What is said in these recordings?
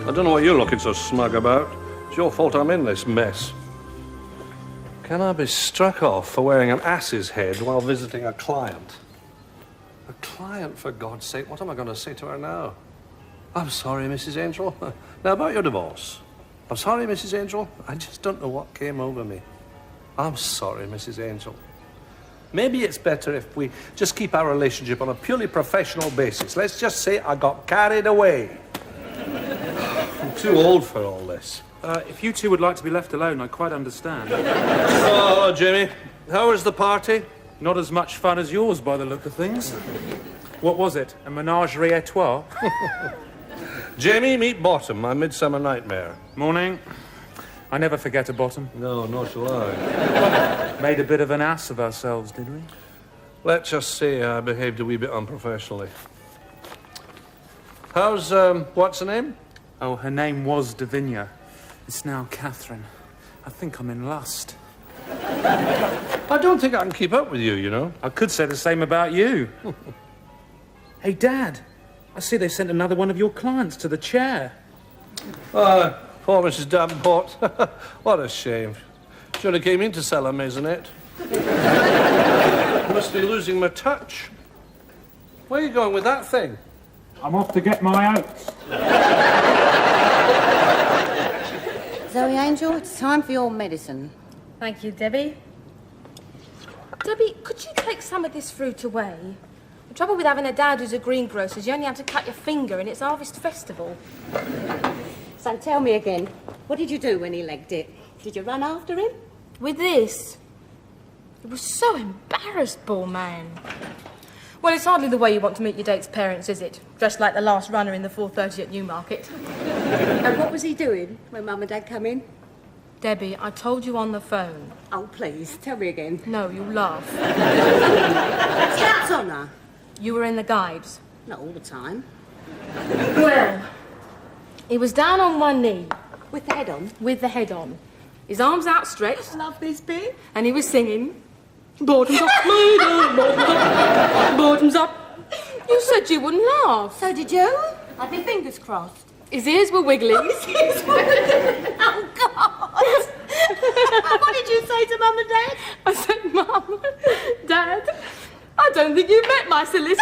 I don't know what you're looking so smug about. It's your fault I'm in this mess. Can I be struck off for wearing an ass's head while visiting a client? A client, for God's sake. What am I going to say to her now? I'm sorry, Mrs. Angel. Now, about your divorce. I'm sorry, Mrs. Angel. I just don't know what came over me. I'm sorry, Mrs. Angel. Maybe it's better if we just keep our relationship on a purely professional basis. Let's just say I got carried away. I'm too old for all this. If you two would like to be left alone, I quite understand. Oh, hello, Jamie. How was the party? Not as much fun as yours, by the look of things. What was it? A menagerie a trois? Jamie, meet Bottom, my midsummer nightmare. Morning. I never forget a Bottom. No, nor shall I. Made a bit of an ass of ourselves, did we? Let's just say I behaved a wee bit unprofessionally. How's, what's her name? Oh, her name was Davinia. It's now Catherine. I think I'm in lust. I don't think I can keep up with you, you know. I could say the same about you. Hey, Dad. I see they sent another one of your clients to the chair. Poor Mrs. Davenport. What a shame. Should have came in to sell a maisonette. Must be losing my touch. Where are you going with that thing? I'm off to get my oats. Zoe Angel, it's time for your medicine. Thank you, Debbie. Debbie, could you take some of this fruit away? The trouble with having a dad who's a greengrocer is you only have to cut your finger and it's Harvest Festival. So tell me again, what did you do when he legged it? Did you run after him? With this? He was so embarrassed, poor man. Well, it's hardly the way you want to meet your date's parents, is it? Dressed like the last runner in the 4:30 at Newmarket. And what was he doing when Mum and Dad come in? Debbie, I told you on the phone. Oh, please, tell me again. No, you'll laugh. Slaps on her. You were in the guides. Not all the time. Well, he was down on one knee. With the head on? With the head on. His arms outstretched. Love this bit. And he was singing, bottoms up, bottoms up, bottoms up. You said you wouldn't laugh. So did you? I'd be fingers crossed. His ears were wiggling. Oh, God! What did you say to Mum and Dad? I said, Mum, Dad, I don't think you've met my solicitor.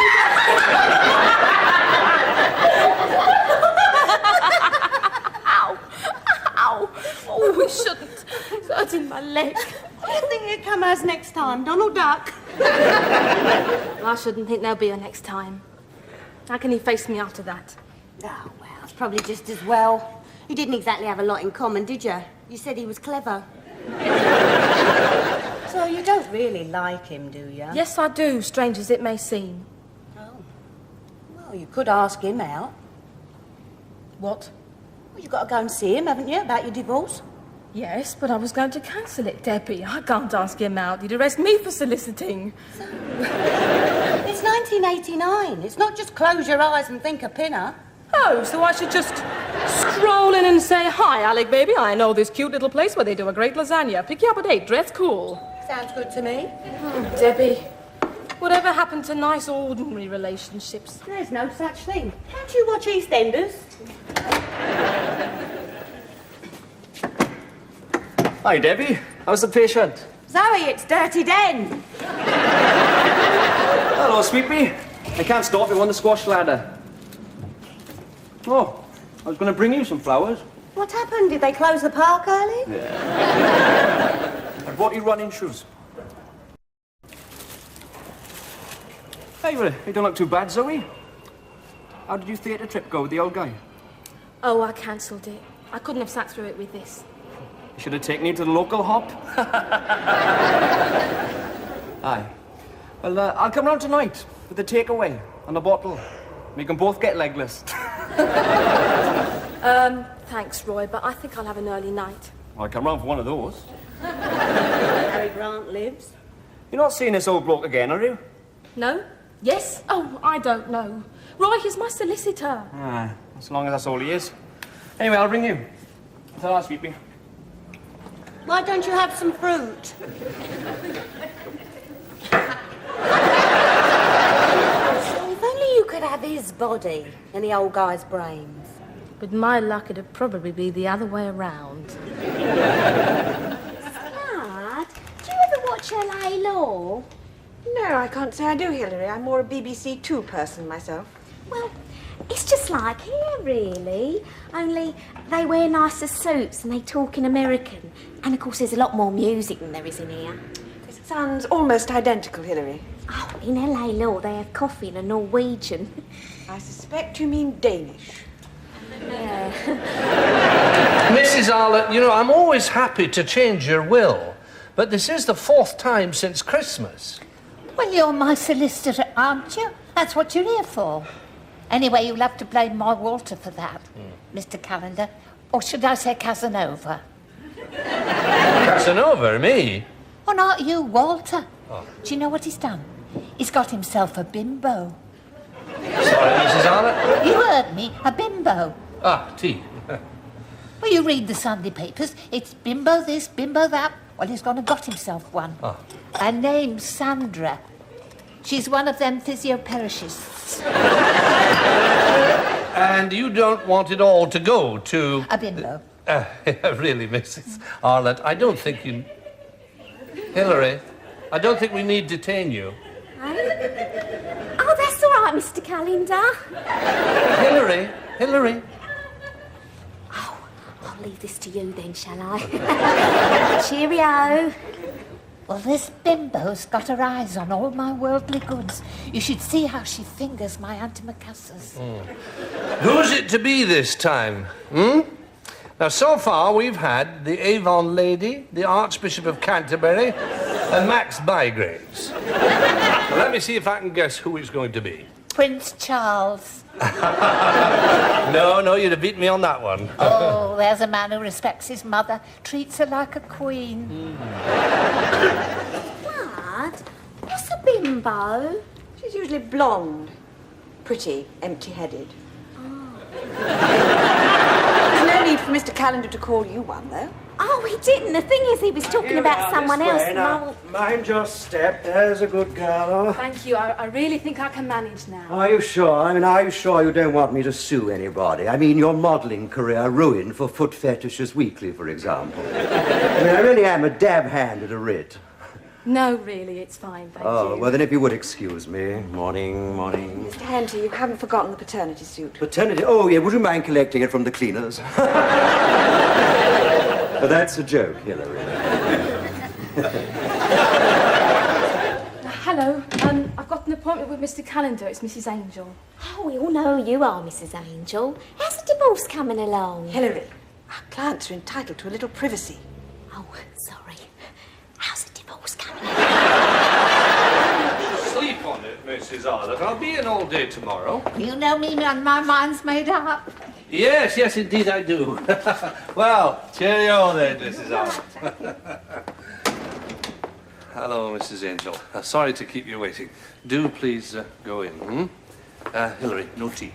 Ow! Ow! Oh, we shouldn't. It's hurting my leg. What do you think he'll come as next time? Donald Duck? I shouldn't think there'll be a next time. How can he face me after that? Oh, well, it's probably just as well. You didn't exactly have a lot in common, did you? You said he was clever. So you don't really like him, do you? Yes, I do, strange as it may seem. Oh. Well, you could ask him out. What? Well, you've got to go and see him, haven't you, about your divorce? Yes, but I was going to cancel it, Debbie. I can't ask him out. He'd arrest me for soliciting. So, it's 1989. It's not just close your eyes and think a pinner. Oh, so I should just stroll in and say, hi, Alec, baby. I know this cute little place where they do a great lasagna. Pick you up at 8. Dress cool. Sounds good to me. Oh, Debbie, whatever happened to nice, ordinary relationships? There's no such thing. Can't you watch EastEnders? Hi, Debbie. How's the patient? Zoe, it's Dirty Den. Hello, Sweetpea. I can't stop you on the squash ladder. Oh, I was going to bring you some flowers. What happened? Did they close the park early? Yeah. I bought you running shoes. Hey, well, you don't look too bad, Zoe. How did your theatre trip go with the old guy? Oh, I cancelled it. I couldn't have sat through it with this. You should have taken you to the local hop. Aye. Well, I'll come round tonight with a takeaway and a bottle. We can both get legless. Thanks, Roy, but I think I'll have an early night. I'll come round for one of those. Harry Grant lives. You're not seeing this old bloke again, are you? No? Yes? Oh, I don't know. Roy, he's my solicitor. Ah, as long as that's all he is. Anyway, I'll ring you. Ta-ra, sweetie. Why don't you have some fruit? If only you could have his body and the old guy's brains. With my luck, it'd probably be the other way around. Dad, do you ever watch LA Law? No, I can't say I do, Hilary. I'm more a BBC Two person myself. Well, it's just like here, really. Only they wear nicer suits and they talk in American. And, of course, there's a lot more music than there is in here. It sounds almost identical, Hilary. Oh, in LA Law, they have coffee in a Norwegian. I suspect you mean Danish. Mrs. Alec, you know, I'm always happy to change your will, but this is the 4th time since Christmas. Well, you're my solicitor, aren't you? That's what you're here for. Anyway, you'll have to blame my Walter for that, Mr. Calendar. Or should I say Casanova? Casanova, me? Oh, not you, Walter. Oh. Do you know what he's done? He's got himself a bimbo. Sorry, Mrs. Alec? You heard me, a bimbo. Ah, tea. Well, you read the Sunday papers. It's bimbo this, bimbo that. Well, he's gone and got himself one. Oh. Her name's Sandra. She's one of them physioperishists. And you don't want it all to go to... A bimbo. Really, Mrs. Arlett, I don't think you... Hilary, I don't think we need detain you. Oh, that's all right, Mr. Calendar. Hilary. Oh, I'll leave this to you then, shall I? Cheerio. Well, this bimbo's got her eyes on all my worldly goods. You should see how she fingers my antimacassars. Who's it to be this time, Now, so far, we've had the Avon Lady, the Archbishop of Canterbury, and Max Bygraves. Now, let me see if I can guess who it's going to be. Prince Charles. No, you'd have beat me on that one. Oh, there's a man who respects his mother, treats her like a queen. Dad, what's a bimbo? She's usually blonde. Pretty, empty-headed. There's no need for Mr. Calendar to call you one, though. Oh, he didn't. The thing is, he was talking about someone else. Now, mind your step. There's a good girl. Thank you. I really think I can manage now. Are you sure? Are you sure you don't want me to sue anybody? I mean, your modelling career ruined for Foot Fetishes Weekly, for example. I really am a dab hand at a writ. No, really, it's fine, thank you. Oh, well, then if you would excuse me. Morning. Mr. Henty, you haven't forgotten the paternity suit. Paternity? Oh, yeah, would you mind collecting it from the cleaners? But that's a joke, Hilary. Hello. I've got an appointment with Mr. Calendar. It's Mrs. Angel. Oh, we all know who you are, Mrs. Angel. How's the divorce coming along? Hilary, our clients are entitled to a little privacy. Oh, sorry. How's the divorce coming Sleep on it, Mrs. Arlett. I'll be in all day tomorrow. You know me, man, my mind's made up. Yes, indeed I do. Well, cheerio then, Mrs. Arlett. Hello, Mrs. Angel. Sorry to keep you waiting. Do please go in. Hilary, no tea.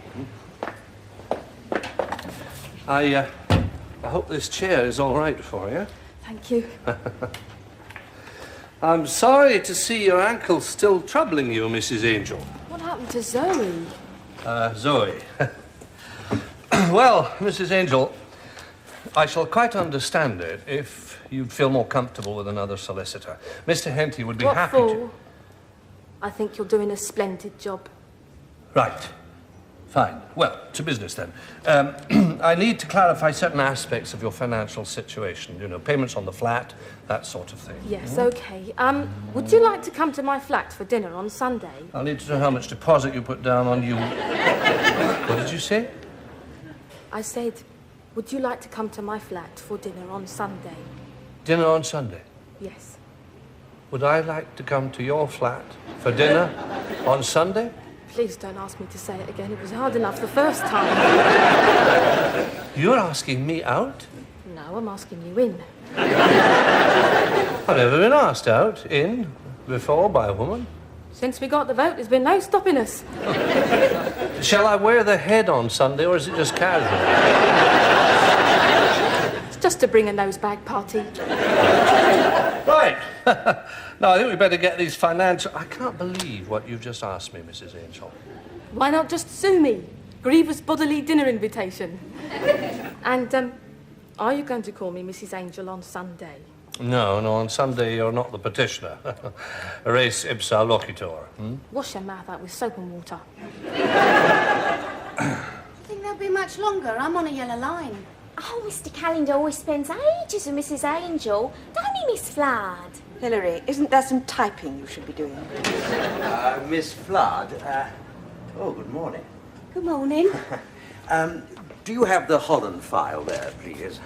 I hope this chair is all right for you. Thank you. I'm sorry to see your ankle still troubling you, Mrs. Angel. What happened to Zoe? Zoe. Well, Mrs. Angel, I shall quite understand it if you'd feel more comfortable with another solicitor. Mr. Henty would be happy to... I think you're doing a splendid job. Right. Fine. Well, to business then. I need to clarify certain aspects of your financial situation. You know, payments on the flat, that sort of thing. Yes, okay. Would you like to come to my flat for dinner on Sunday? I'll need to know how much deposit you put down on you... What did you say? I said, would you like to come to my flat for dinner on Sunday? Dinner on Sunday? Yes. Would I like to come to your flat for dinner on Sunday? please don't ask me to say it again. It was hard enough the first time. You're asking me out? No, I'm asking you in. I've never been asked out, in, before by a woman. Since we got the vote, there's been no stopping us. Shall I wear the head on Sunday, or is it just casual? It's just to bring a nosebag party. Right. No, I think we better get these financial... I can't believe what you've just asked me, Mrs. Angel. Why not just sue me? Grievous bodily dinner invitation. And, are you going to call me Mrs. Angel on Sunday? No, on Sunday you're not the petitioner. Res ipsa loquitur. Wash your mouth out with soap and water. I think they'll be much longer. I'm on a yellow line. Oh, Mr. Calendar always spends ages with Mrs. Angel. Don't he, Miss Flood? Hilary, isn't there some typing you should be doing? Miss Flood, oh, good morning. Good morning. Do you have the Holland file there, please?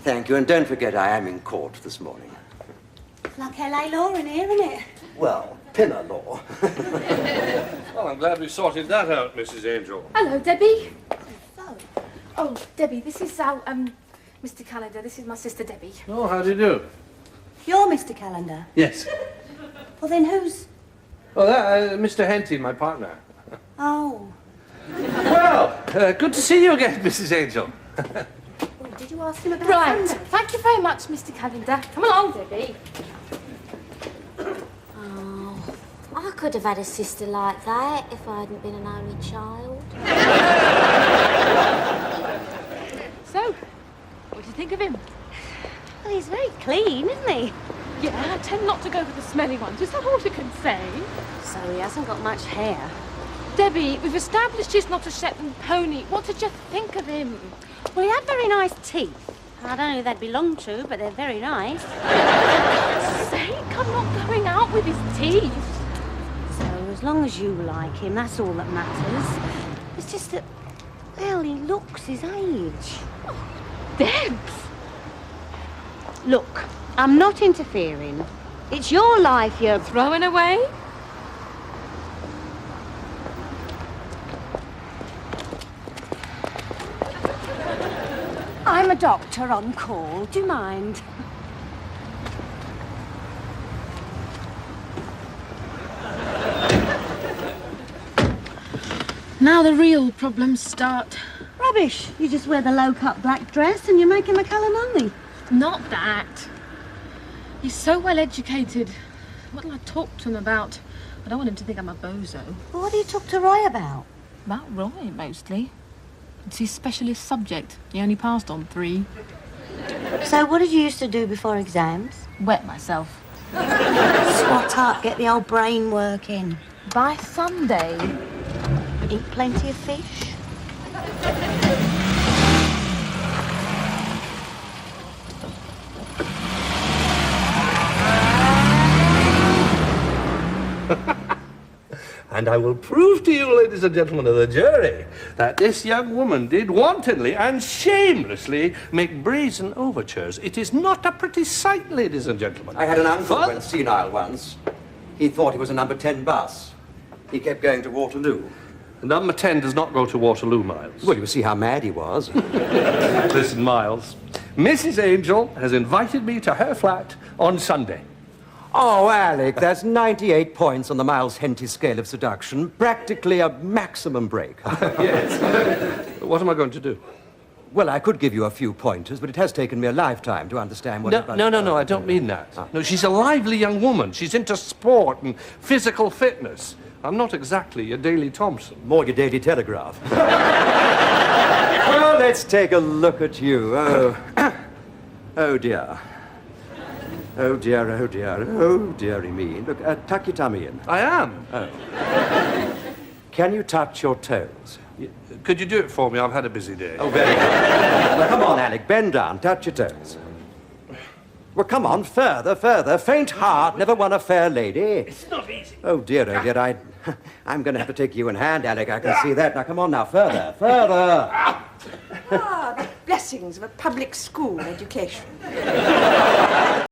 Thank you, and don't forget I am in court this morning. Like LA law in here, isn't it? Well, Pinner law. Well, I'm glad we sorted that out, Mrs. Angel. Hello, Debbie. So, Oh, Debbie, this is our, Mr. Calendar. This is my sister, Debbie. Oh, how do you do? you're Mr. Calendar. Yes. Well, then who's... Oh, that, Mr. Henty, my partner. Oh. Well, good to see you again, Mrs. Angel. Oh, did you ask him about Right. Sunday? Thank you very much, Mr. Calendar. Come along, Debbie. Oh, I could have had a sister like that if I hadn't been an only child. So, what do you think of him? Well, he's very clean, isn't he? Yeah, I tend not to go for the smelly ones. Is that all you can say? So he hasn't got much hair. Debbie, we've established he's not a Shetland pony. What did you think of him? Well, he had very nice teeth. I don't know who they'd belong to, but they're very nice. Sake, I'm not going out with his teeth. So as long as you like him, that's all that matters. It's just that, well, he looks his age. Debs! Look, I'm not interfering. It's your life you're... Throwing away? I'm a doctor on call. Do you mind? Now the real problems start. Rubbish. You just wear the low-cut black dress and you're making McCallum. Not that. He's so well educated. What'll I talk to him about? I don't want him to think I'm a bozo. Well, what do you talk to Roy about? About Roy, mostly. It's his specialist subject. He only passed on 3. So what did you used to do before exams? Wet myself. Swat up, get the old brain working. By Sunday. Eat plenty of fish. And I will prove to you, ladies and gentlemen of the jury, that this young woman did wantonly and shamelessly make brazen overtures. It is not a pretty sight, ladies and gentlemen. I had an uncle who went senile once. He thought he was a number 10 bus. He kept going to Waterloo. Number 10 does not go to Waterloo, Miles. Well, you see how mad he was. Listen, Miles. Mrs. Angel has invited me to her flat on Sunday. Oh, Alec, that's 98 points on the Miles Henty scale of seduction. Practically a maximum break. Yes. What am I going to do? Well, I could give you a few pointers, but it has taken me a lifetime to understand what... No, I don't mean that. No, she's a lively young woman. She's into sport and physical fitness. I'm not exactly your Daily Thompson. More your Daily Telegraph. Well, let's take a look at you. Oh, oh dear. Oh dear, oh dear, oh dearie me. Look, tuck your tummy in. I am. Oh. Can you touch your toes? Could you do it for me? I've had a busy day. Oh, very good. Well, come on, Alec, bend down, touch your toes. Well, come on, further, further. Faint heart never won a fair lady. It's not easy. Oh, dear, I'm going to have to take you in hand, Alec. I can see that. Now, come on now, further, further. Ah, the blessings of a public school education.